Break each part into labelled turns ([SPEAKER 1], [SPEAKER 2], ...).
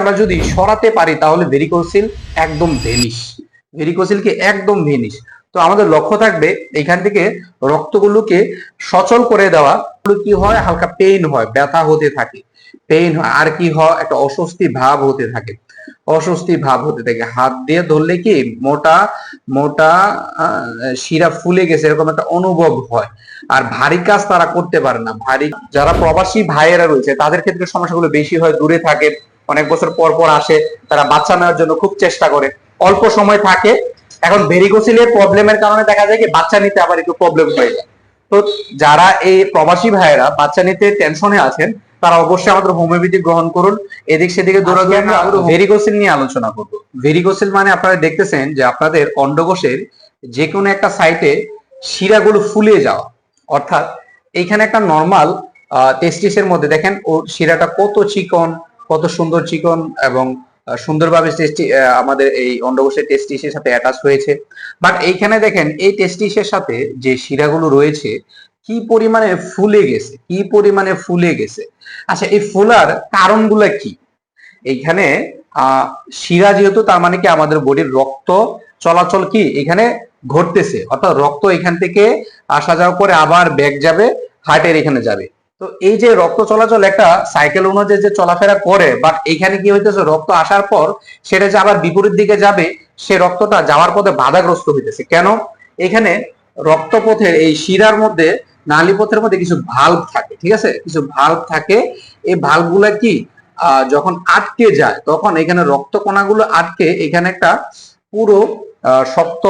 [SPEAKER 1] আমরা যদি সরাতে পারি তাহলে ভেরিকোসিল একদম ভেরিকোসিলকে একদম ভেনিশ। তো আমাদের লক্ষ্য থাকবে এখান থেকে রক্তগুলোকে সচল করে দেওয়া। কি হয়, হালকা পেইন হয়, ব্যথা হতে থাকে, পেইন হয়, আর কি হয়, একটা অস্বস্তি ভাব হতে থাকে, হাত দিয়ে ধরলে কি মোটা মোটা শিরা ফুলে গেছে এরকম একটা অনুভব হয়। আর ভারী কাজ তারা করতে পারে না। যারা প্রবাসী ভাইয়েরা রয়েছে তাদের ক্ষেত্রে সমস্যাগুলো বেশি হয়, দূরে থাকে, অনেক বছর পর পর আসে, তারা বাচ্চা নেওয়ার জন্য খুব চেষ্টা করে, অল্প সময় থাকে। এখন ভেরিকোসিলের প্রবলেমের কারণে দেখা যায় কি বাচ্চা নিতে আবার একটু প্রবলেম হয়ে যায়। তো যারা এই প্রবাসী ভাইয়েরা বাচ্চা নিতে টেনশনে আছেন তারা অবশ্যই আমাদের হোমিওপ্যাথি গ্রহণ করুন। এদিক সেদিকে দৌড়াদৌড়ি না করে ভেরিকোসিল নিয়ে আলোচনা করব। ভেরিকোসিল মানে আপনারা দেখতেছেন যে আপনাদের অন্ডকোষের যে কোনো একটা সাইটে শিরাগুলো ফুলে যাওয়া, অর্থাৎ এইখানে একটা নর্মাল টেস্টিসের মধ্যে দেখেন ও শিরাটা কত চিকন, কত সুন্দর চিকন এবং সুন্দরভাবে আমাদের এই অন্ডকোষের টেস্টিসের সাথে অ্যাটাচ হয়েছে। বাট এইখানে দেখেন এই টেস্টিসের সাথে যে শিরাগুলো রয়েছে কি পরিমাণে ফুলে গেছে। আচ্ছা, এই ফুলার কারণগুলো কি? এইখানে শিরা যেহেতু, তার মানে কি আমাদের বডির রক্ত চলাচল কি এখানে ঘটতেছে, অর্থাৎ রক্ত এখান থেকে আসা যাওয়া করে আবার ব্যাক যাবে, হার্টের এখানে যাবে। তো এই যে রক্ত চলাচল একটা সাইকেল অনুযায়ী যে চলাফেরা করে, বাট এখানে কি হইতেছে, রক্ত আসার পর সেটা যে আবার বিপরীত দিকে যাবে, সে রক্তটা যাওয়ার পথে বাধাগ্রস্ত হইতেছে। কেন? এখানে রক্তপথের এই শিরার মধ্যে, নালীপথের মধ্যে কিছু ভালভ থাকে, ঠিক আছে, কিছু ভালভ থাকে। এই ভালভগুলা কি যখন আটকে যায় তখন এখানে রক্ত কণাগুলো আটকে এখানে একটা পুরো শক্ত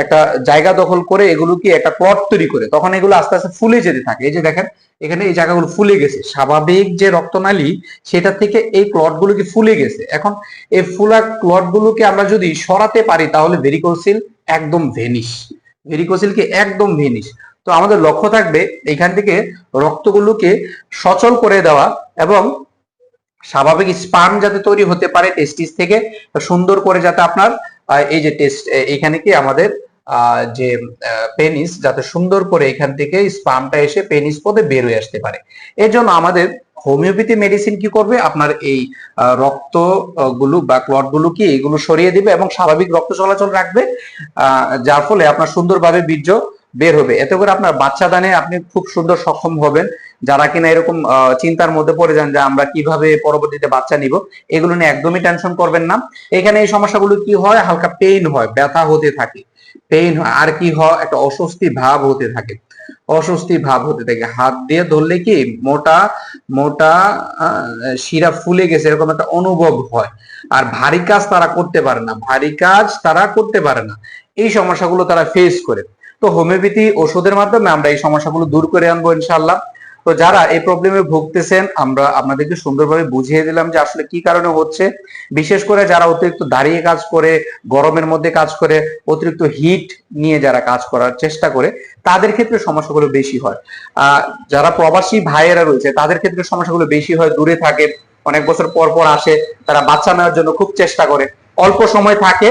[SPEAKER 1] একটা জায়গা দখল করে এগুলো কি একটা ক্লট তৈরি করে, তখন এগুলো আস্তে আস্তে ফুলে যেতে থাকে। এই যে দেখেন এখানে এই জায়গাগুলো ফুলে গেছে, স্বাভাবিক যে রক্তনালী সেটা থেকে এই ক্লট গুলো কি ফুলে গেছে। এখন এই ফুলা ক্লট গুলোকে আমরা যদি সরাতে পারি তাহলে ভেরিকোসিলকে একদম ভেনিশ। তো আমাদের লক্ষ্য থাকবে এখান থেকে রক্তগুলোকে সচল করে দেওয়া এবং স্বাভাবিক স্পার্ম যাতে তৈরি হতে পারে টেস্টিস থেকে, সুন্দর করে যাতে আপনার এই যে টেস্ট এখানে কি আমাদের যে পেনিস যাতে সুন্দর করে এখান থেকে স্পার্মটা এসে পেনিস পদে বের হয়ে আসতে পারে। এর জন্য আমাদের হোমিওপ্যাথি মেডিসিন কি করবে, আপনার এই রক্ত গুলো বা ক্লট গুলো কি এগুলো সরিয়ে দিবে এবং স্বাভাবিক রক্ত চলাচল রাখবে, যার ফলে আপনার সুন্দরভাবে বীর্য বের হবে। এতে করে আপনার বাচ্চা দানে আপনি খুব সুন্দর সক্ষম হবেন। যারা কিনা এরকম চিন্তার মধ্যে পড়ে যান যে আমরা কিভাবে পরবর্তীতে বাচ্চা নিব, এগুলো নিয়ে একদমই টেনশন করবেন না। এখানে এই সমস্যাগুলো কি হয়, হালকা পেইন হয়, ব্যথা হতে থাকে, আর কি হয়, একটা অস্বস্তি ভাব হতে থাকে, হাত দিয়ে ধরলে কি মোটা মোটা শিরা ফুলে গেছে এরকম একটা অনুভব হয়। আর ভারী কাজ তারা করতে পারে না, এই সমস্যাগুলো তারা ফেস করে। তো হোমিওপ্যাথি ওষুধের মাধ্যমে আমরা এই সমস্যাগুলো দূর করে আনবো ইনশাআল্লাহ। তো যারা এই প্রবলেমে ভুগতেছেন আমরা আপনাদেরকে সুন্দরভাবে বুঝিয়ে দিলাম যে আসলে কি কারণে হচ্ছে। বিশেষ করে যারা অতিরিক্ত দাঁড়িয়ে কাজ করে, গরমের মধ্যে কাজ করে, অতিরিক্ত হিট নিয়ে যারা কাজ করার চেষ্টা করে তাদের ক্ষেত্রে সমস্যাগুলো বেশি হয়। যারা প্রবাসী ভাইয়েরা রয়েছে তাদের ক্ষেত্রে সমস্যাগুলো বেশি হয়, দূরে থাকে, অনেক বছর পর পর আসে, তারা বাচ্চা নেওয়ার জন্য খুব চেষ্টা করে, অল্প সময় থাকে।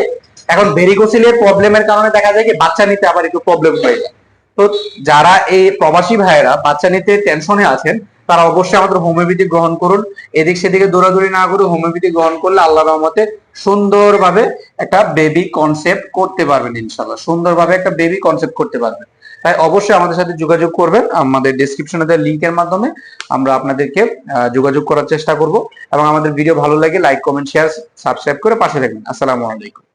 [SPEAKER 1] এখন ভেরিকোসিলের প্রবলেমের কারণে দেখা যায় কি বাচ্চা নিতে আবার একটু প্রবলেম হয়ে যায়। তো যারা এই প্রবাসী ভাইয়েরা বাচ্চা নিতে টেনশনে আছেন তারা অবশ্যই আমাদের হোমিওপ্যাথি গ্রহণ করুন। এদিক সেদিকে দৌড়াদৌড়ি না করে হোমিওপ্যাথি গ্রহণ করলে আল্লাহর রহমতে সুন্দরভাবে একটা বেবি কনসেপ্ট করতে পারবেন ইনশাআল্লাহ, তাই অবশ্যই আমাদের সাথে যোগাযোগ করবেন। আমাদের ডেসক্রিপশনে দেওয়া লিংকের মাধ্যমে আমরা আপনাদেরকে যোগাযোগ করার চেষ্টা করব। এবং আমাদের ভিডিও ভালো লাগে লাইক, কমেন্ট, শেয়ার, সাবস্ক্রাইব করে পাশে থাকবেন। আসসালামু আলাইকুম।